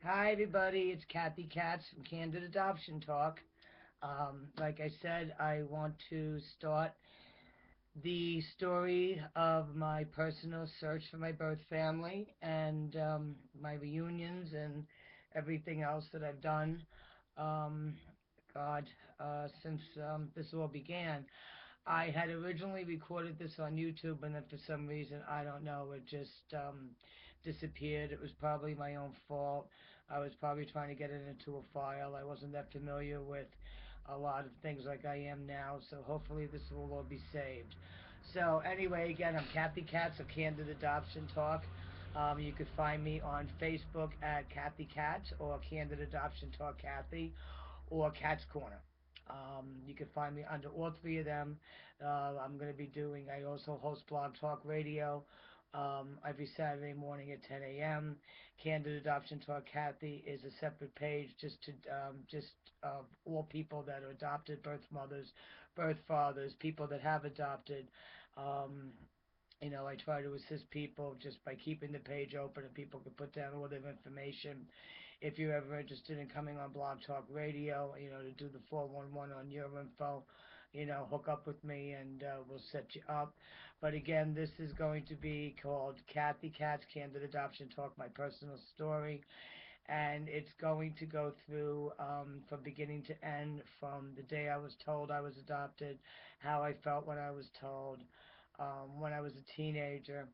Hi, everybody. It's Kathy Katz from Candid Adoption Talk. Like I said, I want to start the story of my personal search for my birth family and my reunions and everything else that I've done. Um, God, since this all began. I had originally recorded this on YouTube, and then for some reason, I don't know, it just disappeared. It was probably my own fault. I was probably trying to get it into a file. I wasn't that familiar with a lot of things like I am now, so hopefully this will all be saved. So anyway, again, I'm Kathy Katz of Candid Adoption Talk. You could find me on Facebook at Kathy Katz or Candid Adoption Talk Kathy or Cat's Corner. You can find me under all three of them. I'm going to be doing, I also host Blog Talk Radio every Saturday morning at 10 a.m. Candid Adoption Talk Kathy is a separate page just all people that are adopted, birth mothers, birth fathers, people that have adopted. Um, I try to assist people just by keeping the page open and people can put down all their information. If you're ever interested in coming on Blog Talk Radio, to do the 411 on your info, hook up with me and we'll set you up. But again, this is going to be called Kathy Katz Candid Adoption Talk, my personal story. And it's going to go through from beginning to end, from the day I was told I was adopted, how I felt when I was told, when I was a teenager,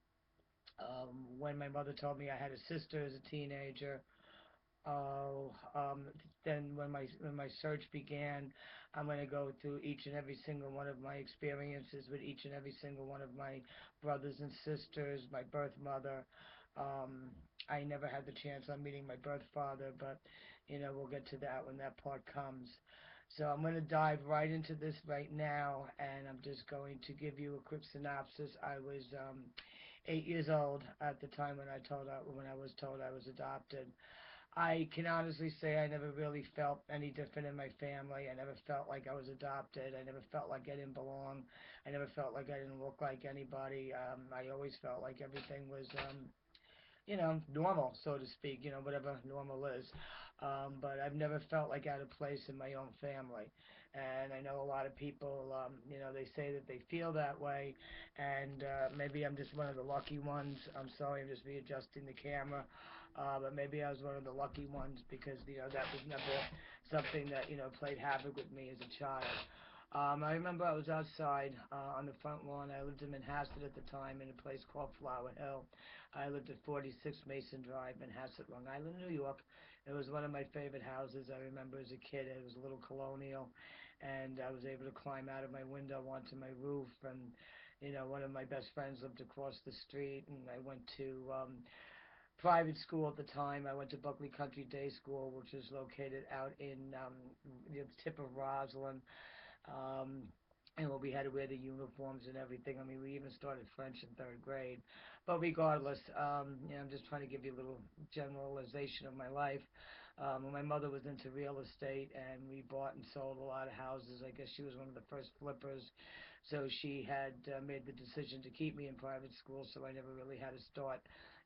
when my mother told me I had a sister as a teenager. Oh, then when my search began, I'm going to go through each and every single one of my experiences with each and every single one of my brothers and sisters, my birth mother. Um, I never had the chance on meeting my birth father, but we'll get to that when that part comes. So I'm going to dive right into this right now, and I'm just going to give you a quick synopsis. I was 8 years old at the time when I was told I was adopted. I can honestly say I never really felt any different in my family. I never felt like I was adopted. I never felt like I didn't belong. I never felt like I didn't look like anybody. I always felt like everything was, normal, so to speak, whatever normal is. But I've never felt like out of place in my own family. And I know a lot of people, they say that they feel that way, and maybe I'm just one of the lucky ones. I'm sorry, I'm just readjusting the camera. But maybe I was one of the lucky ones because, that was never something that, played havoc with me as a child. I remember I was outside on the front lawn. I lived in Manhasset at the time in a place called Flower Hill. I lived at 46 Mason Drive, Manhasset, Long Island, New York. It was one of my favorite houses I remember as a kid. It was a little colonial, and I was able to climb out of my window onto my roof. And one of my best friends lived across the street, and I went to private school at the time. I went to Buckley Country Day School, which is located out in the tip of Roslyn. Um, and we had to wear the uniforms and everything. I mean, we even started French in third grade. But regardless, I'm just trying to give you a little generalization of my life. My mother was into real estate, and we bought and sold a lot of houses. I guess she was one of the first flippers. So she had made the decision to keep me in private school, so I never really had to start,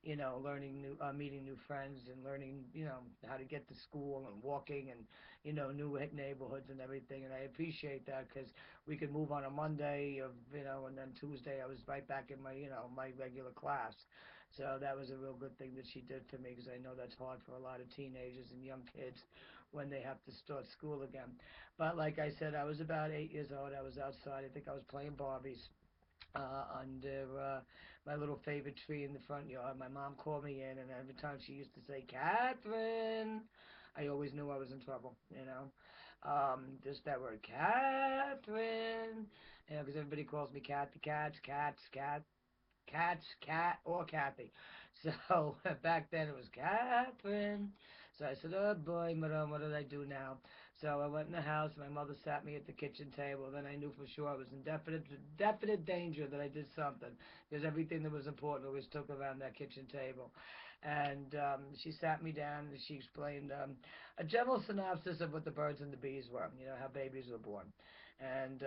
learning meeting new friends and learning, how to get to school and walking and, new neighborhoods and everything. And I appreciate that because we could move on a Monday, and then Tuesday I was right back in my regular class. So that was a real good thing that she did for me because I know that's hard for a lot of teenagers and young kids when they have to start school again. But like I said, I was about 8 years old. I was outside. I think I was playing Barbies under my little favorite tree in the front yard. My mom called me in, and every time she used to say, Catherine, I always knew I was in trouble, just that word, Catherine, because everybody calls me Kathy, cat, or Kathy. So back then it was Catherine. So I said, oh boy, madam, what did I do now? So I went in the house. My mother sat me at the kitchen table. Then I knew for sure I was in definite danger that I did something because everything that was important always took around that kitchen table. And she sat me down and she explained a general synopsis of what the birds and the bees were, how babies were born. And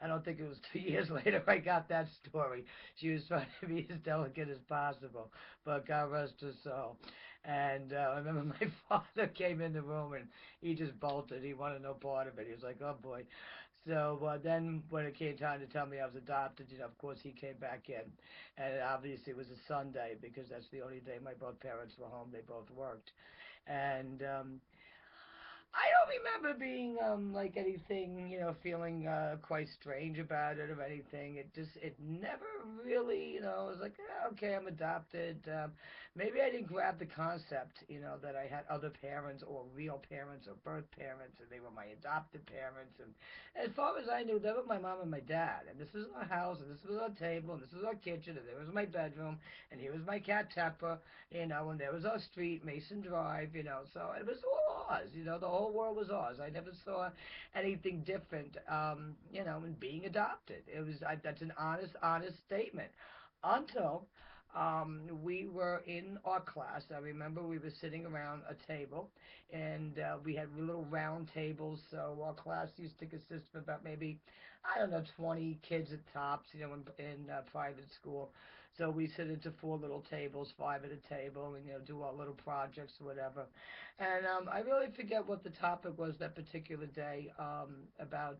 I don't think it was 2 years later I got that story. She was trying to be as delicate as possible, but God rest her soul. And I remember my father came in the room and he just bolted. He wanted no part of it. He was like, "Oh boy." So then, when it came time to tell me I was adopted, of course he came back in, and obviously it was a Sunday because that's the only day my both parents were home. They both worked, and I don't remember being like anything, feeling quite strange about it or anything. It never really, it was like, okay, I'm adopted. Maybe I didn't grab the concept, that I had other parents or real parents or birth parents, and they were my adopted parents. And as far as I knew, they were my mom and my dad. And this was our house, and this was our table, and this was our kitchen, and there was my bedroom, and here was my cat Tepper, and there was our street, Mason Drive, so it was all ours, the whole world was ours. I never saw anything different, in being adopted. That's an honest statement. Until we were in our class. I remember we were sitting around a table, and we had little round tables, so our class used to consist of about maybe, I don't know, 20 kids at tops, in private school. So we sit into four little tables, five at a table, and do our little projects or whatever. And I really forget what the topic was that particular day, about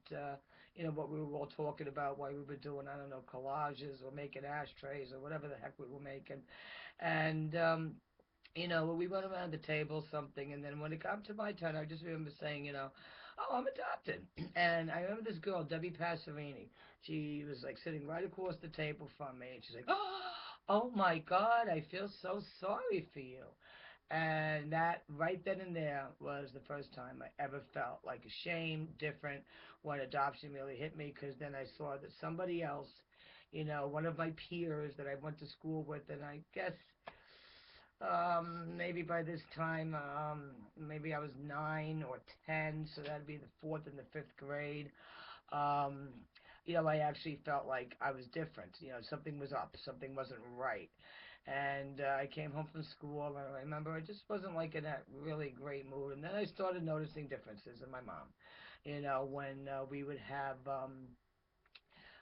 what we were all talking about while we were doing, I don't know, collages or making ashtrays or whatever the heck we were making. And we went around the table something, and then when it got to my turn, I just remember saying, "Oh, I'm adopted." And I remember this girl, Debbie Passerini. She was like sitting right across the table from me, and she's like, "Oh my God, I feel so sorry for you." And that right then and there was the first time I ever felt like ashamed, different, when adoption really hit me, because then I saw that somebody else, one of my peers that I went to school with, and I guess maybe by this time, maybe I was 9 or 10, so that'd be the fourth and the fifth grade. Um, I actually felt like I was different. Something was up, something wasn't right. And I came home from school, and I remember I just wasn't like in that really great mood. And then I started noticing differences in my mom. When we would have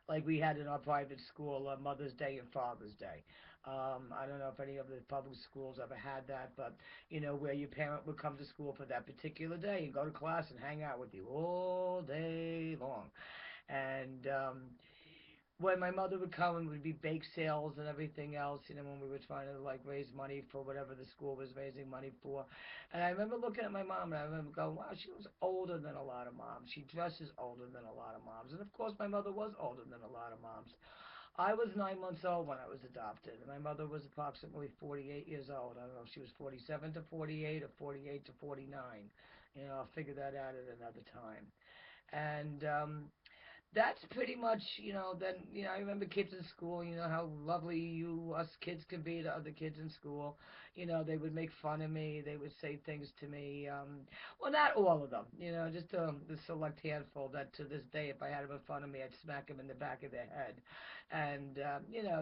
like we had in our private school, Mother's Day and Father's Day. I don't know if any of the public schools ever had that, but where your parent would come to school for that particular day and go to class and hang out with you all day long. And when my mother would come, and would be bake sales and everything else, when we were trying to like raise money for whatever the school was raising money for. And I remember looking at my mom, and I remember going, wow, she was older than a lot of moms. She dresses older than a lot of moms. And of course, my mother was older than a lot of moms. I was 9 months old when I was adopted, and my mother was approximately 48 years old. I don't know if she was 47 to 48 or 48 to 49. I'll figure that out at another time. And that's pretty much, then, I remember kids in school, how lovely us kids could be to other kids in school. They would make fun of me. They would say things to me. Well, not all of them, just the select handful that to this day, if I had them in front of me, I'd smack them in the back of their head. And,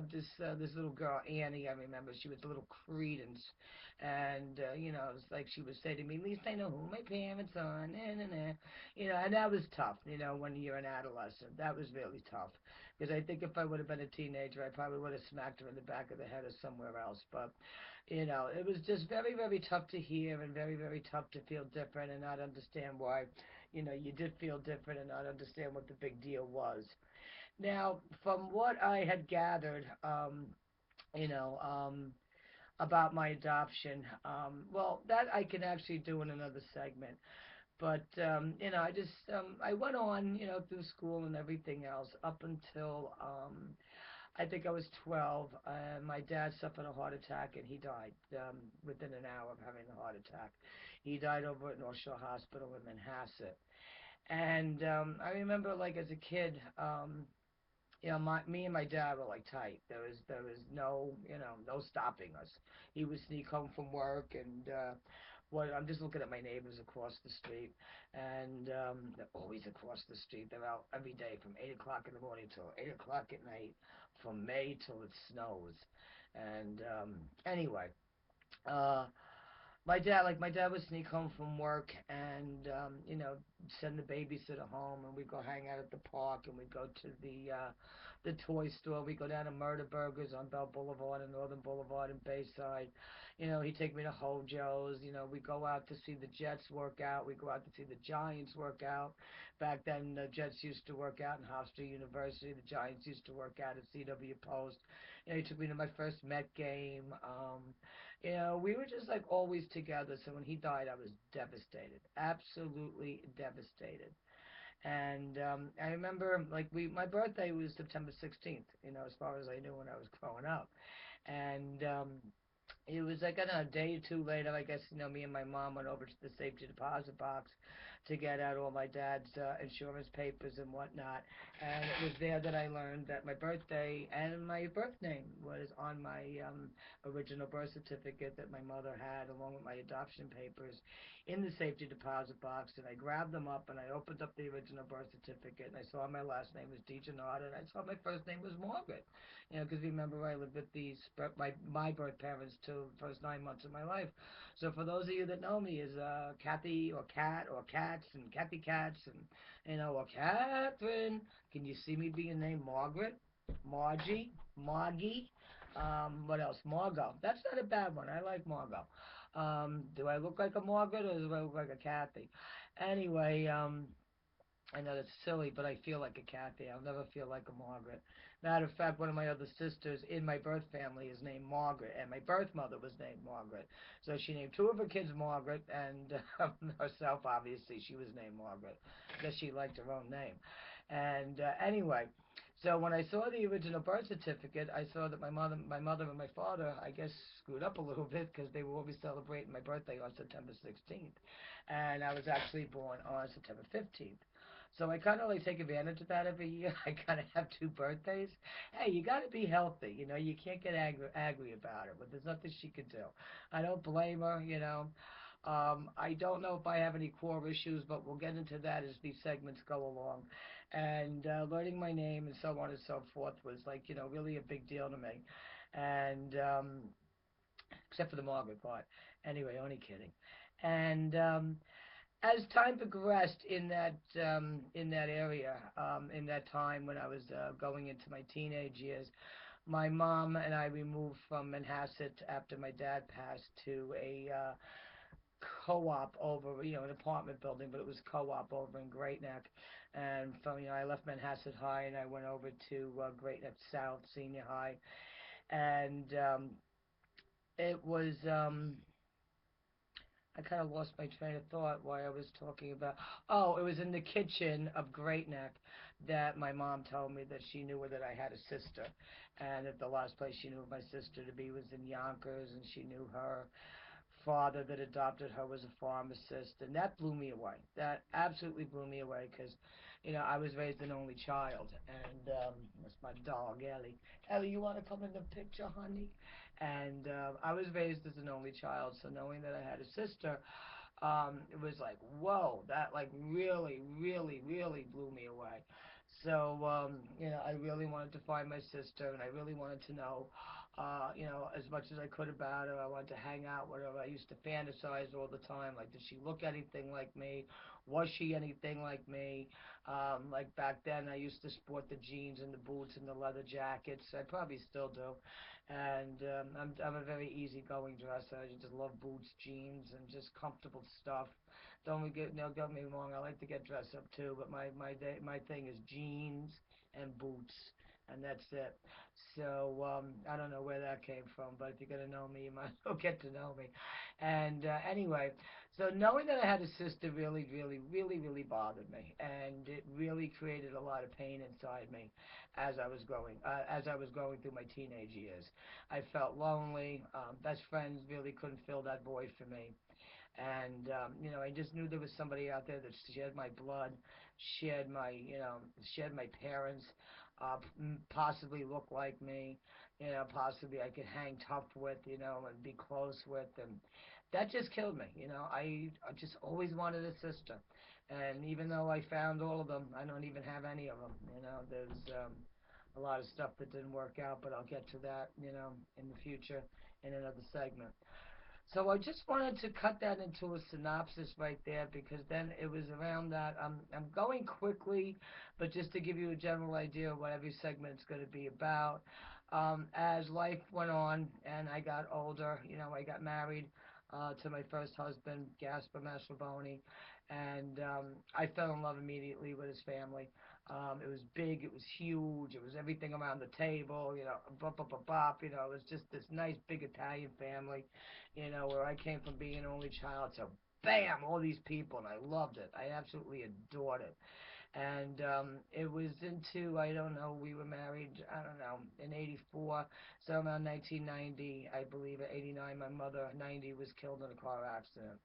this little girl, Annie, I remember, she was a little credence. And, it's like she would say to me, at least I know who my parents are, nah, nah, nah. And that was tough, when you're an adolescent. That was really tough. Because I think if I would have been a teenager, I probably would have smacked her in the back of the head or somewhere else. But, it was just very, very tough to hear, and very, very tough to feel different and not understand why, you did feel different and not understand what the big deal was. Now, from what I had gathered, you know, about my adoption, well, that I can actually do in another segment. But I went on, through school and everything else up until I think I was 12. My dad suffered a heart attack, and he died within an hour of having a heart attack. He died over at North Shore Hospital in Manhasset. And I remember, like, as a kid, me and my dad were like tight. There was no, no stopping us. He would sneak home from work, and what I'm just looking at my neighbors across the street, and they're always across the street. They're out every day from 8 o'clock in the morning till 8 o'clock at night, from May till it snows. And anyway, uh, My dad would sneak home from work and send the babysitter home, and we'd go hang out at the park, and we'd go to the toy store. We'd go down to Murder Burgers on Bell Boulevard and Northern Boulevard and Bayside. He'd take me to Hojo's. We'd go out to see the Jets work out. We'd go out to see the Giants work out. Back then, the Jets used to work out in Hofstra University. The Giants used to work out at CW Post. He took me to my first Met game. We were just like always together. So when he died, I was devastated, absolutely devastated. And I remember, like, my birthday was September 16th. As far as I knew when I was growing up, and it was like, I don't know, a day or two later, I guess, me and my mom went over to the safety deposit box to get out all my dad's insurance papers and whatnot. And it was there that I learned that my birthday and my birth name was on my original birth certificate that my mother had, along with my adoption papers, in the safety deposit box. And I grabbed them up and I opened up the original birth certificate, and I saw my last name was DeGernada, and I saw my first name was Margaret. Because remember, I lived with my birth parents till the first 9 months of my life. So for those of you that know me as Kathy or Cat or Cats and CathieCats and or Catherine, can you see me being named Margaret, Margie, Margie? What else? Margot. That's not a bad one. I like Margot. Do I look like a Margaret or do I look like a Kathy? Anyway, I know that's silly, but I feel like a Kathy. I'll never feel like a Margaret. Matter of fact, one of my other sisters in my birth family is named Margaret, and my birth mother was named Margaret. So she named two of her kids Margaret, and herself, obviously, she was named Margaret because she liked her own name. And anyway, so when I saw the original birth certificate, I saw that my mother and my father, I guess, screwed up a little bit because they were always celebrating my birthday on September 16th, and I was actually born on September 15th. So I kind of like take advantage of that every year. I kind of have two birthdays. Hey, you got to be healthy. You can't get angry about it, but there's nothing she could do. I don't blame her. I don't know if I have any core issues, but we'll get into that as these segments go along. And learning my name and so on and so forth was like, really a big deal to me. And except for the Margaret part. Anyway, only kidding. And as time progressed in that area, in that time when I was going into my teenage years, my mom and I, we moved from Manhasset after my dad passed to a co-op over, an apartment building, but it was co-op over in Great Neck. And from, I left Manhasset High and I went over to Great Neck South Senior High, and it was. I kind of lost my train of thought while I was talking about. Oh, it was in the kitchen of Great Neck that my mom told me that she knew that I had a sister, and that the last place she knew my sister to be was in Yonkers, and she knew her father that adopted her was a pharmacist, and that blew me away. That absolutely blew me away because, I was raised an only child, and that's my dog Ellie. Ellie, you want to come in the picture, honey? And I was raised as an only child, so knowing that I had a sister, it was like, whoa, that like really, really, really blew me away. So, I really wanted to find my sister, and I really wanted to know, as much as I could about her. I wanted to hang out with her. I used to fantasize all the time, like, did she look anything like me? Was she anything like me? Like back then, I used to sport the jeans and the boots and the leather jackets. I probably still do. And I'm a very easygoing dresser. I just love boots, jeans, and just comfortable stuff. Don't get me wrong. I like to get dressed up too, but my thing is jeans and boots, and that's it. So I don't know where that came from, but if you're gonna know me, you might as well get to know me. And anyway, so knowing that I had a sister really, really, really, really bothered me, and it really created a lot of pain inside me as I was going through my teenage years. I felt lonely. Best friends really couldn't fill that void for me, and I just knew there was somebody out there that shared my blood, shared my parents, possibly looked like me, possibly I could hang tough with, and be close with, and that just killed me. I just always wanted a sister, and even though I found all of them, I don't even have any of them. There's a lot of stuff that didn't work out, but I'll get to that, in the future in another segment. So I just wanted to cut that into a synopsis right there because then it was around that. I'm going quickly, but just to give you a general idea of what every segment's going to be about. As life went on and I got older, I got married to my first husband, Gaspar Mastrobuoni, and I fell in love immediately with his family. It was big, it was huge, it was everything around the table, bop, bop, bop, bop, it was just this nice big Italian family, where I came from being an only child. So, bam, all these people, and I loved it. I absolutely adored it. And it was into, I don't know, we were married, I don't know, in 84. So around 1990, I believe, at 89, my mother, 90, was killed in a car accident.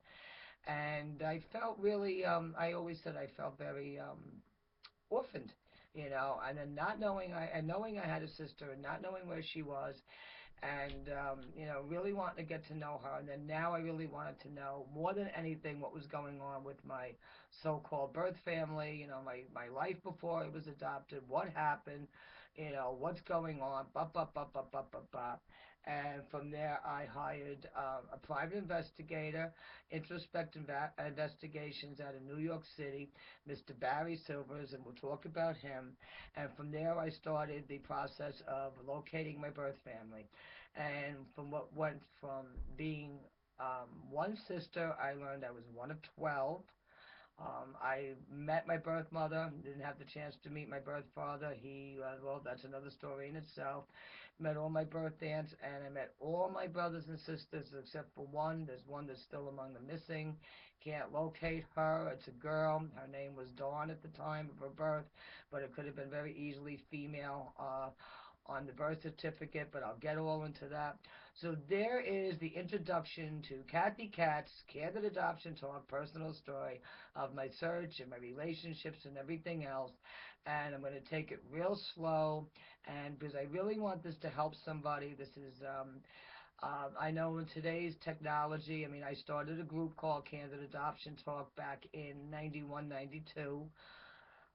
And I felt really, I always said I felt very orphaned, and then not knowing and knowing I had a sister and not knowing where she was, and really wanting to get to know her. And then now I really wanted to know more than anything what was going on with my so-called birth family. My life before I was adopted. What happened? What's going on? Bop bop bop bop bop bop bop. And from there, I hired a private investigator, introspective investigations out of New York City, Mr. Barry Silvers, and we'll talk about him. And from there, I started the process of locating my birth family. And from what went from being one sister, I learned I was one of 12. I met my birth mother, didn't have the chance to meet my birth father. Well, that's another story in itself. Met all my birth aunts, and I met all my brothers and sisters except for one. There's one that's still among the missing. Can't locate her. It's a girl. Her name was Dawn at the time of her birth, but it could have been very easily female on the birth certificate, but I'll get all into that. So there is the introduction to Kathy Cat's Candid Adoption Talk personal story of my search and my relationships and everything else. And I'm going to take it real slow, and because I really want this to help somebody. This is I know in today's technology, I mean, I started a group called Candid Adoption Talk back in 91, 92.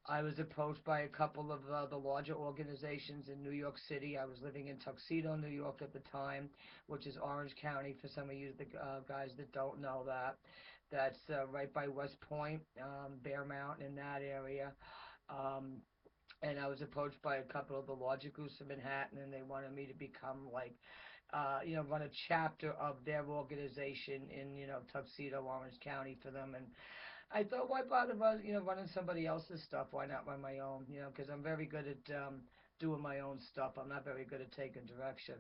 I was approached by a couple of the larger organizations in New York City. I was living in Tuxedo, New York at the time, which is Orange County for some of you the guys that don't know that. That's right by West Point, Bear Mountain in that area. Um, and I was approached by a couple of the larger groups in Manhattan, and they wanted me to become like, run a chapter of their organization in, Tuxedo, Orange County for them. And I thought, why bother, running somebody else's stuff? Why not run my own? Because I'm very good at doing my own stuff. I'm not very good at taking direction.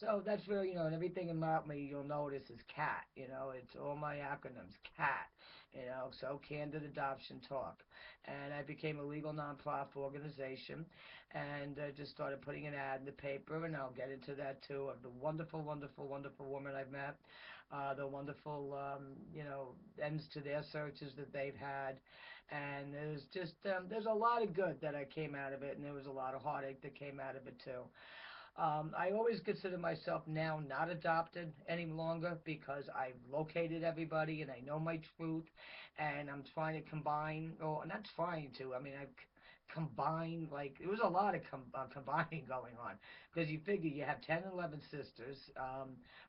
So that's where, and everything about me you'll notice is CAT. It's all my acronyms, CAT. So Candid Adoption Talk. And I became a legal nonprofit organization, and just started putting an ad in the paper, and I'll get into that too, of the wonderful, wonderful, wonderful woman I've met, the wonderful, ends to their searches that they've had. And there's a lot of good that I came out of it, and there was a lot of heartache that came out of it too. I always consider myself now not adopted any longer because I've located everybody and I know my truth, and I'm trying to combine, or not trying to, I mean, I've combined, like, there was a lot of combining going on because you figure you have 10, 11 sisters,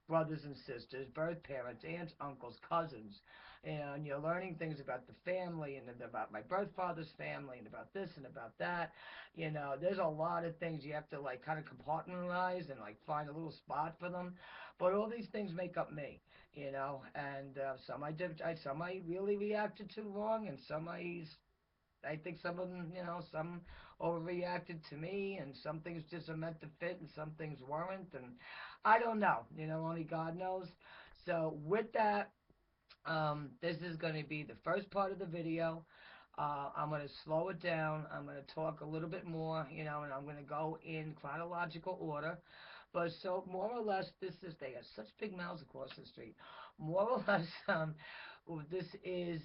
brothers and sisters, birth parents, aunts, uncles, cousins, and you're learning things about the family and about my birth father's family and about this and about that. There's a lot of things you have to like kind of compartmentalize and like find a little spot for them. But all these things make up me, and some I did, some I really reacted to wrong, and I think some of them, some overreacted to me, and some things just are meant to fit, and some things weren't, and I don't know. Only God knows. So with that, this is going to be the first part of the video. I'm going to slow it down. I'm going to talk a little bit more, and I'm going to go in chronological order. But so more or less, they got such big mouths across the street. More or less, this is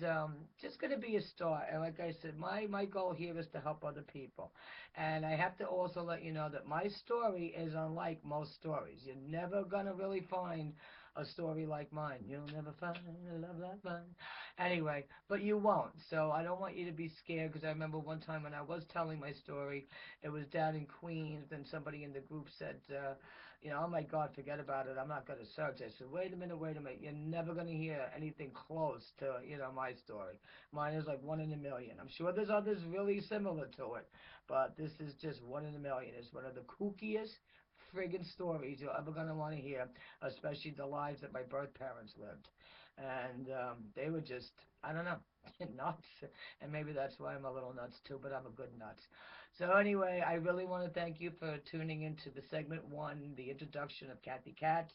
just going to be a start. And like I said, my goal here is to help other people. And I have to also let you know that my story is unlike most stories. You're never going to really find a story like mine. You'll never find a love like mine. Anyway, but you won't. So I don't want you to be scared, because I remember one time when I was telling my story, it was down in Queens, and somebody in the group said, Oh my God, forget about it. I'm not going to search. I said, wait a minute. You're never going to hear anything close to, my story. Mine is like one in a million. I'm sure there's others really similar to it, but this is just one in a million. It's one of the kookiest friggin' stories you're ever going to want to hear, especially the lives that my birth parents lived. And they were just, I don't know, nuts. And maybe that's why I'm a little nuts too, but I'm a good nuts. So anyway, I really want to thank you for tuning into the segment one, the introduction of Kathy Katz,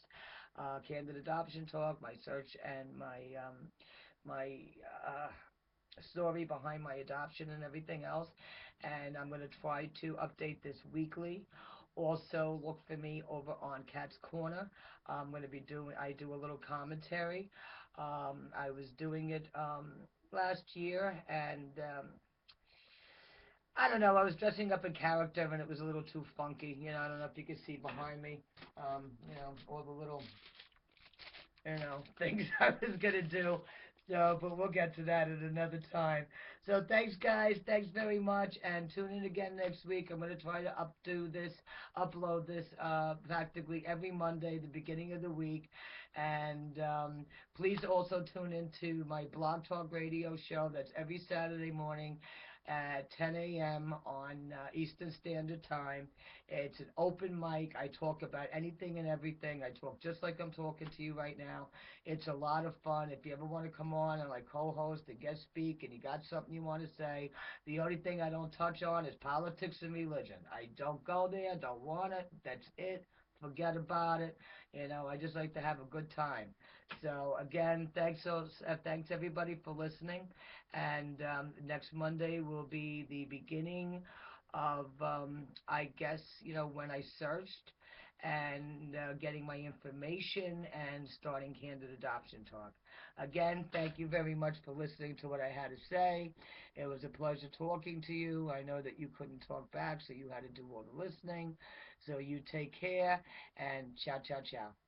Candid Adoption Talk, my search and my uh, story behind my adoption and everything else. And I'm going to try to update this weekly. Also, look for me over on Cat's Corner. I'm going to be doing, I do a little commentary. I was doing it last year, and I don't know, I was dressing up in character and it was a little too funky. I don't know if you can see behind me, all the little things I was gonna do. So, but we'll get to that at another time. So, thanks, guys. Thanks very much, and tune in again next week. I'm gonna try to upload this, practically every Monday, the beginning of the week, and please also tune into my Blog Talk Radio show. That's every Saturday morning at 10 a.m. on Eastern Standard Time. It's an open mic. I talk about anything and everything. I talk just like I'm talking to you right now. It's a lot of fun. If you ever want to come on and like co-host and guest speak and you got something you want to say, the only thing I don't touch on is politics and religion. I don't go there. Don't want it. That's it. Forget about it. I just like to have a good time. So again, thanks everybody for listening. And next Monday will be the beginning of, I guess, when I searched and getting my information and starting Candid Adoption Talk. Again, thank you very much for listening to what I had to say. It was a pleasure talking to you. I know that you couldn't talk back, so you had to do all the listening. So you take care, and ciao, ciao, ciao.